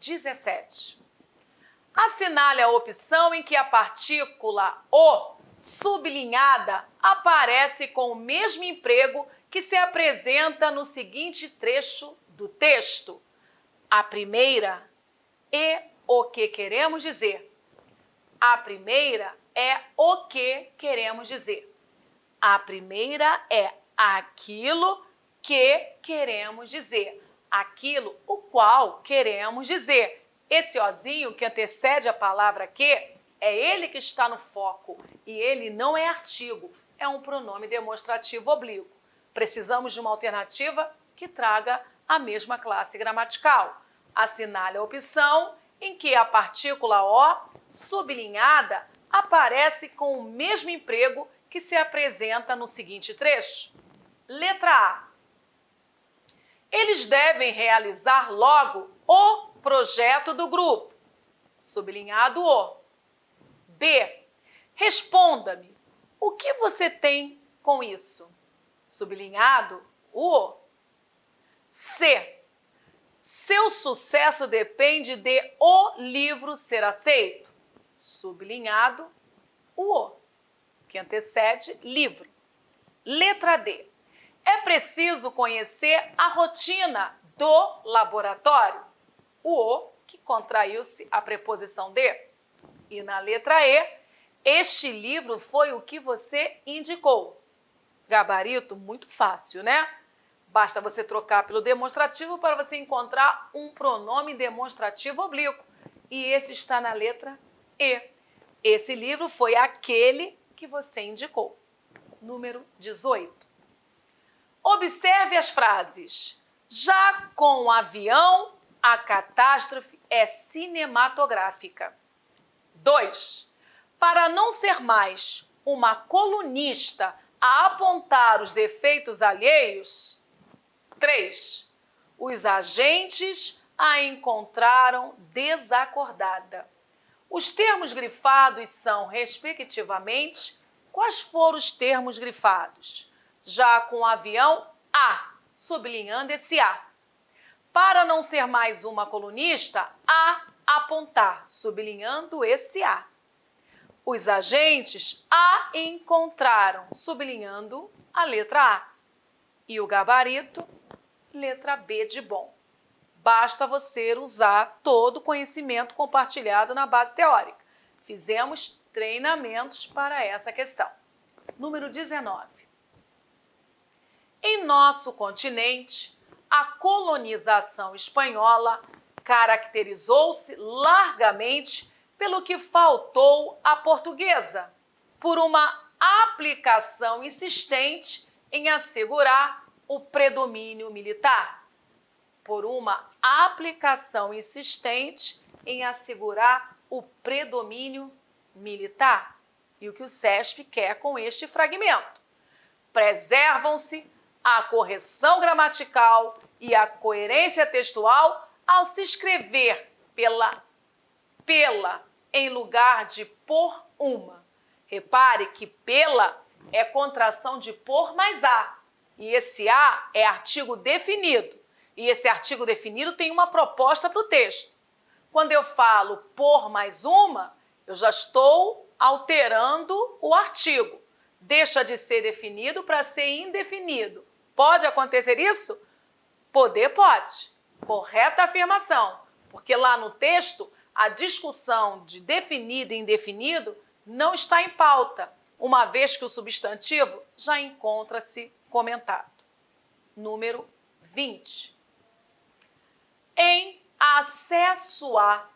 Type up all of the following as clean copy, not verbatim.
17. Assinale a opção em que a partícula O sublinhada aparece com o mesmo emprego que se apresenta no seguinte trecho do texto. A primeira é o que queremos dizer. A primeira é o que queremos dizer. A primeira é aquilo que queremos dizer. Aquilo o qual queremos dizer. Esse ozinho que antecede a palavra que, é ele que está no foco. E ele não é artigo, é um pronome demonstrativo oblíquo. Precisamos de uma alternativa que traga a mesma classe gramatical. Assinale a opção em que a partícula O sublinhada aparece com o mesmo emprego que se apresenta no seguinte trecho. Letra A. Eles devem realizar logo o projeto do grupo. Sublinhado O. B. Responda-me. O que você tem com isso? Sublinhado o. C. Seu sucesso depende de o livro ser aceito. Sublinhado o, que antecede livro. Letra D. É preciso conhecer a rotina do laboratório. O, que contraiu-se a preposição de. E na letra E, este livro foi o que você indicou. Gabarito muito fácil, né? Basta você trocar pelo demonstrativo para você encontrar um pronome demonstrativo oblíquo. E esse está na letra E. Esse livro foi aquele que você indicou. Número 18. Observe as frases. Já com o avião, a catástrofe é cinematográfica. 2. Para não ser mais uma colunista a apontar os defeitos alheios. 3. Os agentes a encontraram desacordada. Os termos grifados são, respectivamente, quais foram os termos grifados? Já com o avião, A, sublinhando esse A. Para não ser mais uma colunista, A apontar, sublinhando esse A. Os agentes a encontraram, sublinhando a letra A. E o gabarito, letra B de bom. Basta você usar todo o conhecimento compartilhado na base teórica. Fizemos treinamentos para essa questão. Número 19. Em nosso continente, a colonização espanhola caracterizou-se largamente pelo que faltou à portuguesa, por uma aplicação insistente em assegurar o predomínio militar. Por uma aplicação insistente em assegurar o predomínio militar. E o que o SESP quer com este fragmento? Preservam-se a correção gramatical e a coerência textual ao se escrever pela em lugar de por uma. Repare que pela é contração de por mais a. E esse a é artigo definido. E esse artigo definido tem uma proposta para o texto. Quando eu falo por mais uma, eu já estou alterando o artigo. Deixa de ser definido para ser indefinido. Pode acontecer isso? Poder pode. Correta afirmação. Porque lá no texto, a discussão de definido e indefinido não está em pauta, uma vez que o substantivo já encontra-se comentado. Número 20. Em acesso a,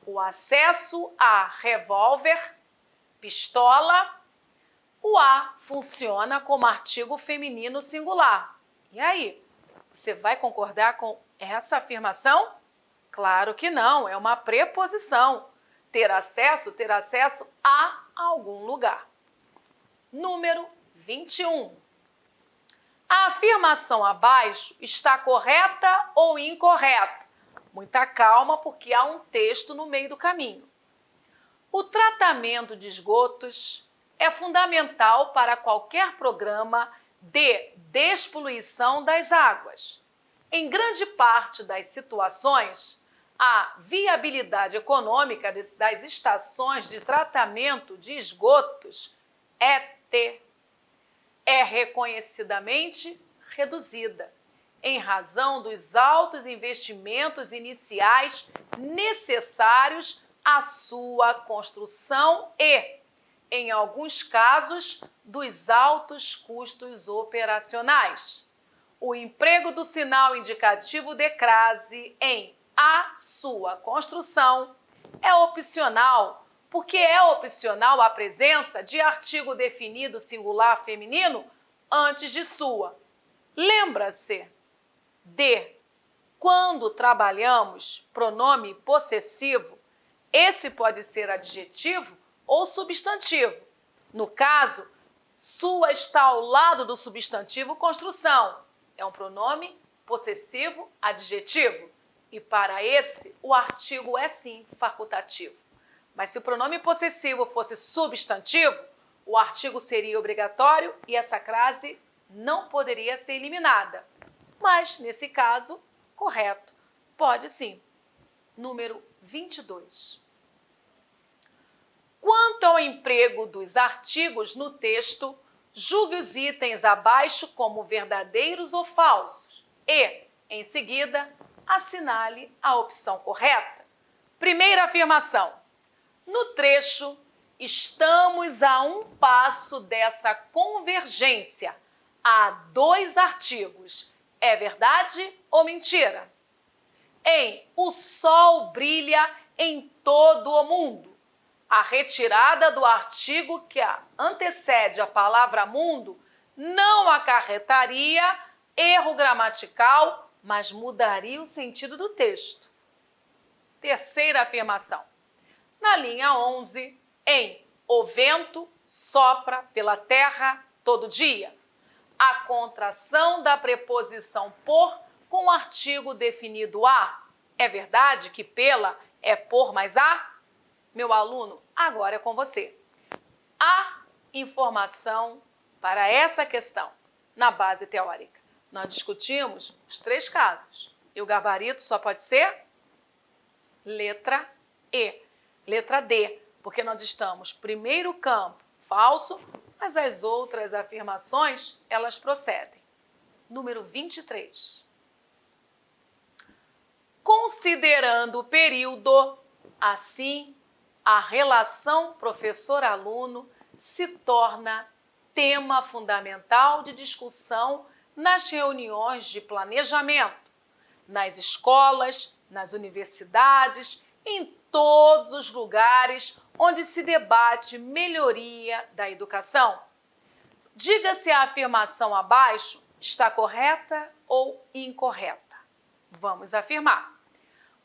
o acesso a revólver, pistola, o a funciona como artigo feminino singular. E aí, você vai concordar com essa afirmação? Claro que não, é uma preposição. Ter acesso a algum lugar. Número 21. A afirmação abaixo está correta ou incorreta? Muita calma, porque há um texto no meio do caminho. O tratamento de esgotos é fundamental para qualquer programa de despoluição das águas. Em grande parte das situações, a viabilidade econômica das estações de tratamento de esgotos, ET, é reconhecidamente reduzida, em razão dos altos investimentos iniciais necessários à sua construção e, em alguns casos, dos altos custos operacionais. O emprego do sinal indicativo de crase em a sua construção é opcional, porque é opcional a presença de artigo definido singular feminino antes de sua. Lembra-se de quando trabalhamos pronome possessivo, esse pode ser adjetivo ou substantivo. No caso, sua está ao lado do substantivo construção. É um pronome possessivo adjetivo. E para esse, o artigo é sim facultativo. Mas se o pronome possessivo fosse substantivo, o artigo seria obrigatório e essa crase não poderia ser eliminada. Mas, nesse caso, correto. Pode sim. Número 22. Quanto ao emprego dos artigos no texto, julgue os itens abaixo como verdadeiros ou falsos e, em seguida, assinale a opção correta. Primeira afirmação. No trecho, estamos a um passo dessa convergência. Há dois artigos. É verdade ou mentira? Em o sol brilha em todo o mundo. A retirada do artigo que antecede a palavra mundo não acarretaria erro gramatical, mas mudaria o sentido do texto. Terceira afirmação. Na linha 11, em o vento sopra pela terra todo dia. A contração da preposição por com o artigo definido a. É verdade que pela é por mais a? Meu aluno, agora é com você. A informação para essa questão na base teórica. Nós discutimos os três casos. E o gabarito só pode ser letra E. Letra D, porque nós estamos primeiro campo falso, mas as outras afirmações, elas procedem. Número 23. Considerando o período, assim, a relação professor-aluno se torna tema fundamental de discussão nas reuniões de planejamento, nas escolas, nas universidades, em todos os lugares onde se debate melhoria da educação. Diga se a afirmação abaixo está correta ou incorreta. Vamos afirmar.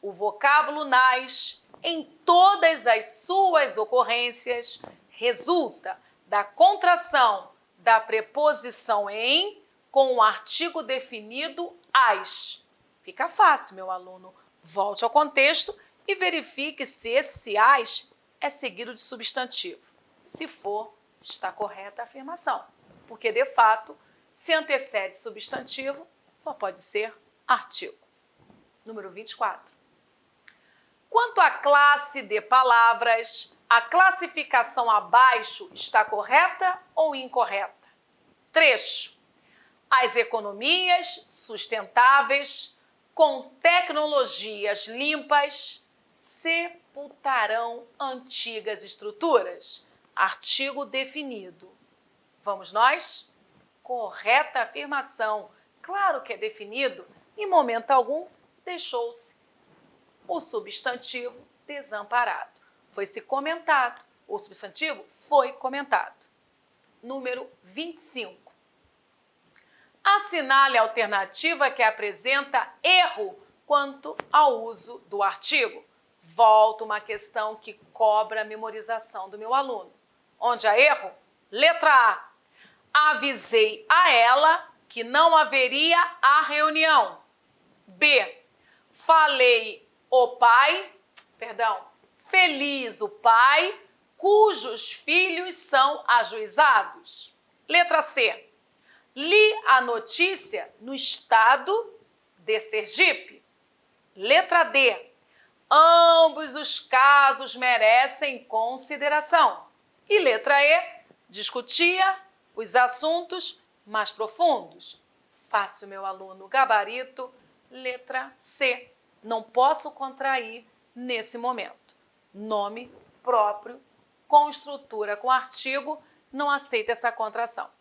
O vocábulo nas, em todas as suas ocorrências, resulta da contração da preposição em com o artigo definido as. Fica fácil, meu aluno. Volte ao contexto e verifique se esse as é seguido de substantivo. Se for, está correta a afirmação, porque, de fato, se antecede substantivo, só pode ser artigo. Número 24. Quanto à classe de palavras, a classificação abaixo está correta ou incorreta? Trecho. As economias sustentáveis com tecnologias limpas sepultarão antigas estruturas. Artigo definido. Vamos nós? Correta afirmação. Claro que é definido. Em momento algum, deixou-se o substantivo desamparado. Foi-se comentado. O substantivo foi comentado. Número 25. Assinale a alternativa que apresenta erro quanto ao uso do artigo. Volta uma questão que cobra a memorização do meu aluno. Onde há erro? Letra A. Avisei a ela que não haveria a reunião. B. Feliz o pai cujos filhos são ajuizados. Letra C. Li a notícia no estado de Sergipe. Letra D. Ambos os casos merecem consideração. E letra E, discutia os assuntos mais profundos. Fácil, meu aluno. Gabarito, letra C. Não posso contrair nesse momento. Nome próprio, com estrutura, com artigo, não aceita essa contração.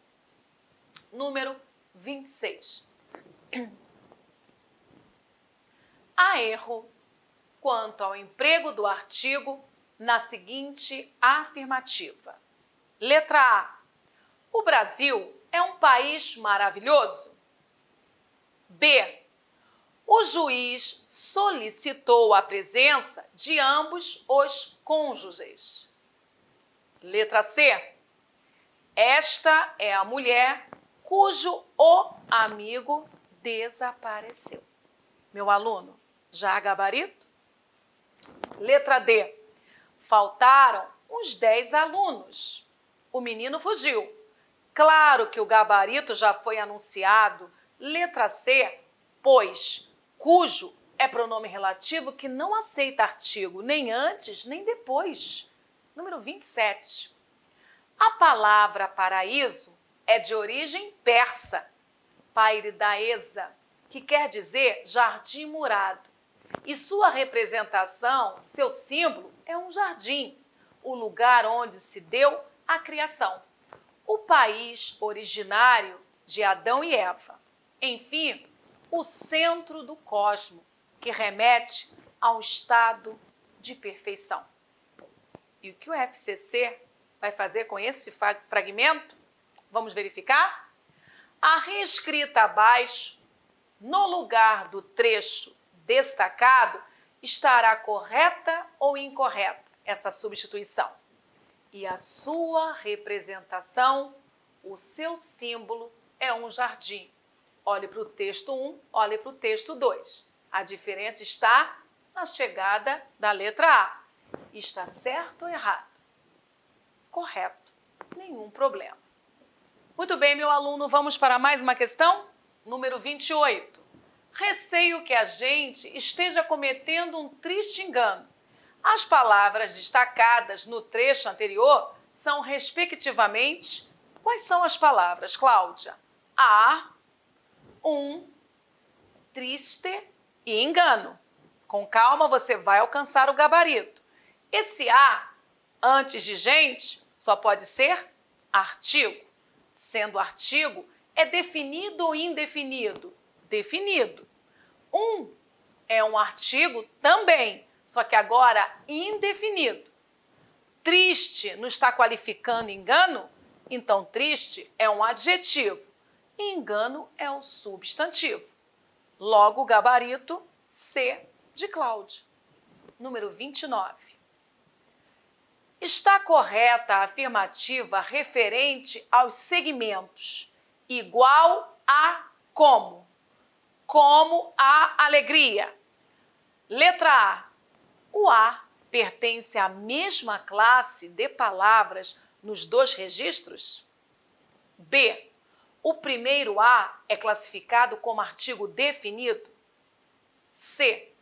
Número 26. Há erro quanto ao emprego do artigo na seguinte afirmativa. Letra A. O Brasil é um país maravilhoso. B. O juiz solicitou a presença de ambos os cônjuges. Letra C. Esta é a mulher cujo o amigo desapareceu. Meu aluno, já há gabarito? Letra D. Faltaram uns 10 alunos. O menino fugiu. Claro que o gabarito já foi anunciado. Letra C, pois cujo é pronome relativo que não aceita artigo, nem antes, nem depois. Número 27. A palavra paraíso é de origem persa, pairidaesa, que quer dizer jardim murado. E sua representação, seu símbolo, é um jardim, o lugar onde se deu a criação. O país originário de Adão e Eva. Enfim, o centro do cosmo, que remete a um estado de perfeição. E o que o FCC vai fazer com esse fragmento? Vamos verificar? A reescrita abaixo, no lugar do trecho destacado, estará correta ou incorreta essa substituição. E a sua representação, o seu símbolo, é um jardim. Olhe para o texto 1, olhe para o texto 2. A diferença está na chegada da letra A. Está certo ou errado? Correto. Nenhum problema. Muito bem, meu aluno, vamos para mais uma questão? Número 28. Receio que a gente esteja cometendo um triste engano. As palavras destacadas no trecho anterior são, respectivamente, quais são as palavras, Cláudia? A, triste e engano. Com calma, você vai alcançar o gabarito. Esse A, antes de gente, só pode ser artigo. Sendo artigo, é definido ou indefinido? Definido. É um artigo também, só que agora indefinido. Triste não está qualificando engano? Então, triste é um adjetivo. Engano é o substantivo. Logo, gabarito C de Cláudia. Número 29. Está correta a afirmativa referente aos segmentos igual a como? Como a alegria. Letra A. O A pertence à mesma classe de palavras nos dois registros? B. O primeiro A é classificado como artigo definido? C.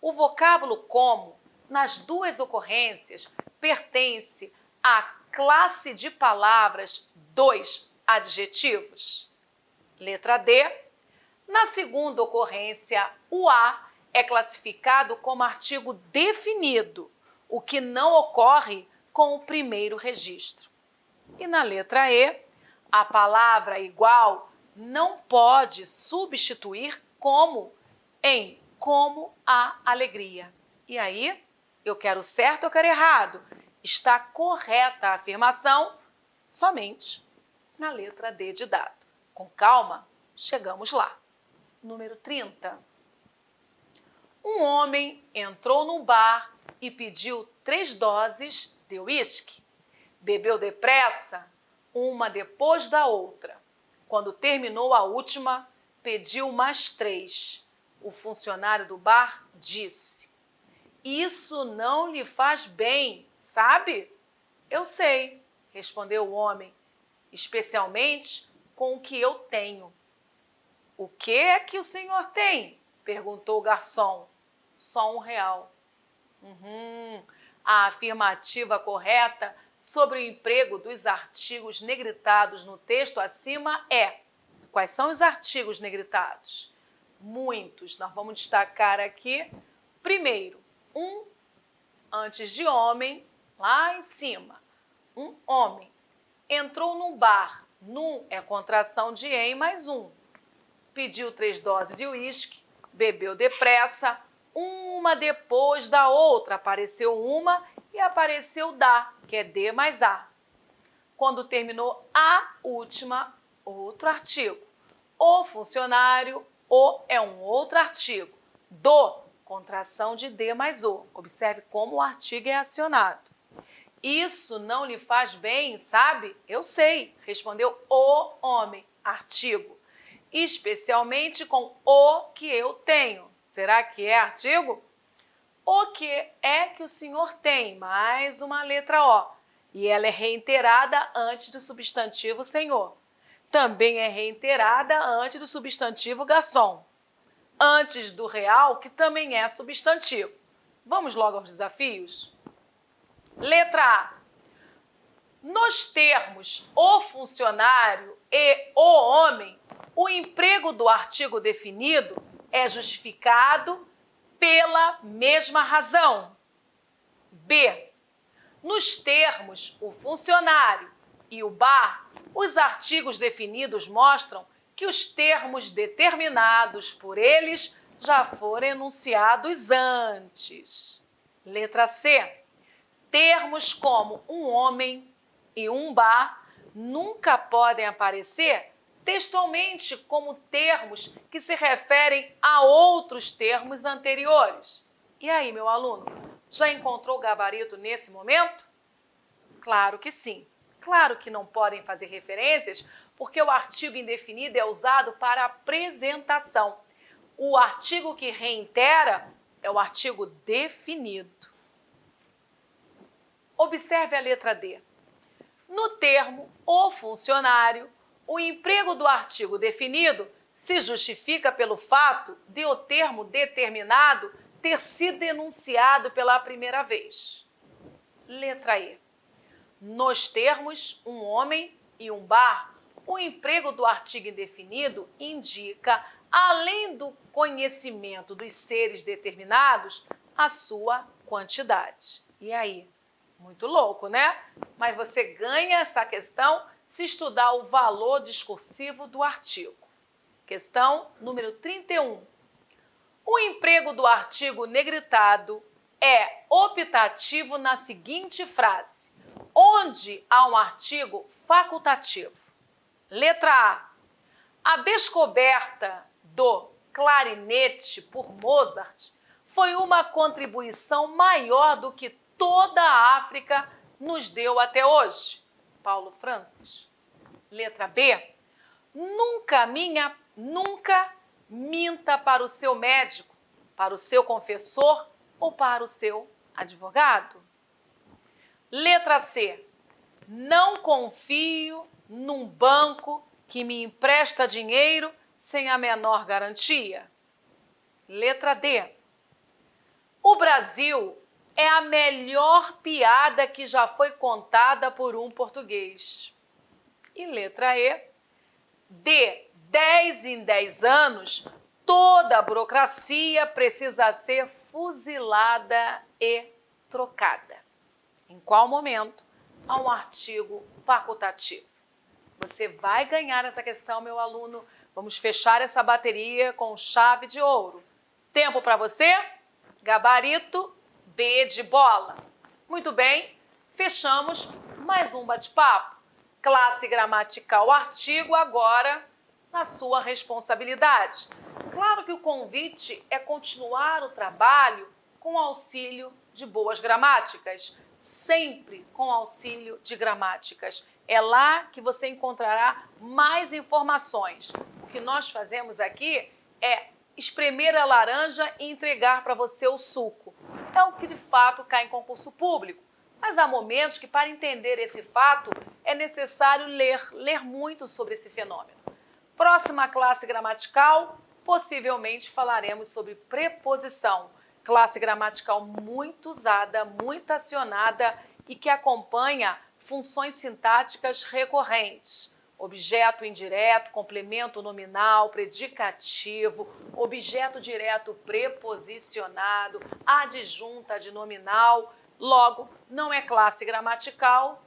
O vocábulo como, nas duas ocorrências, pertence à classe de palavras dos adjetivos? Letra D. Na segunda ocorrência, o A é classificado como artigo definido, o que não ocorre com o primeiro registro. E na letra E, a palavra igual não pode substituir como em como a alegria. E aí, eu quero certo ou quero errado? Está correta a afirmação somente na letra D de dado. Com calma, chegamos lá. Número 30. Um homem entrou num bar e pediu 3 doses de uísque. Bebeu depressa, uma depois da outra. Quando terminou a última, pediu mais 3. O funcionário do bar disse: "Isso não lhe faz bem, sabe?" "Eu sei", respondeu o homem, "especialmente com o que eu tenho." "O que é que o senhor tem?" perguntou o garçom. "Só R$1." A afirmativa correta sobre o emprego dos artigos negritados no texto acima é: quais são os artigos negritados? Muitos. Nós vamos destacar aqui. Primeiro, antes de homem, lá em cima. Um homem entrou num bar. Num é contração de em mais um. Pediu 3 doses de uísque, bebeu depressa, uma depois da outra. Apareceu uma e apareceu da, que é D mais A. Quando terminou a última, outro artigo. O funcionário, o é um outro artigo. Do, contração de D mais O. Observe como o artigo é acionado. Isso não lhe faz bem, sabe? Eu sei, respondeu o homem, artigo. Especialmente com o que eu tenho. Será que é artigo? O que é que o senhor tem? Mais uma letra O. E ela é reiterada antes do substantivo senhor. Também é reiterada antes do substantivo garçom. Antes do real, que também é substantivo. Vamos logo aos desafios? Letra A. Nos termos o funcionário e o homem, o emprego do artigo definido é justificado pela mesma razão. B. Nos termos o funcionário e o bar, os artigos definidos mostram que os termos determinados por eles já foram enunciados antes. Letra C. Termos como um homem e um bar nunca podem aparecer textualmente como termos que se referem a outros termos anteriores. E aí, meu aluno, já encontrou o gabarito nesse momento? Claro que sim. Claro que não podem fazer referências, porque o artigo indefinido é usado para apresentação. O artigo que reitera é o artigo definido. Observe a letra D. No termo o funcionário, o emprego do artigo definido se justifica pelo fato de o termo determinado ter sido enunciado pela primeira vez. Letra E. Nos termos um homem e um bar, o emprego do artigo indefinido indica, além do conhecimento dos seres determinados, a sua quantidade. E aí? Muito louco, né? Mas você ganha essa questão se estudar o valor discursivo do artigo. Questão número 31. O emprego do artigo negritado é optativo na seguinte frase, onde há um artigo facultativo. Letra A. A descoberta do clarinete por Mozart foi uma contribuição maior do que toda a África nos deu até hoje. Paulo Francis. Letra B. Nunca minta para o seu médico, para o seu confessor ou para o seu advogado. Letra C. Não confio num banco que me empresta dinheiro sem a menor garantia. Letra D. O Brasil é a melhor piada que já foi contada por um português. E letra E. De 10 em 10 anos, toda a burocracia precisa ser fuzilada e trocada. Em qual momento há um artigo facultativo? Você vai ganhar essa questão, meu aluno. Vamos fechar essa bateria com chave de ouro. Tempo para você? Gabarito B de bola. Muito bem, fechamos mais um bate-papo. Classe gramatical artigo agora na sua responsabilidade. Claro que o convite é continuar o trabalho com auxílio de boas gramáticas, sempre com auxílio de gramáticas. É lá que você encontrará mais informações. O que nós fazemos aqui é espremer a laranja e entregar para você o suco. É o que de fato cai em concurso público. Mas há momentos que, para entender esse fato, é necessário ler muito sobre esse fenômeno. Próxima classe gramatical, possivelmente falaremos sobre preposição. Classe gramatical muito usada, muito acionada e que acompanha funções sintáticas recorrentes. Objeto indireto, complemento nominal, predicativo, objeto direto preposicionado, adjunta adnominal. Logo, não é classe gramatical,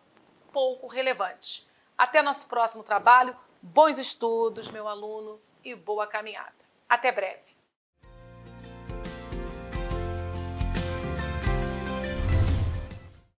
pouco relevante. Até nosso próximo trabalho. Bons estudos, meu aluno, e boa caminhada. Até breve.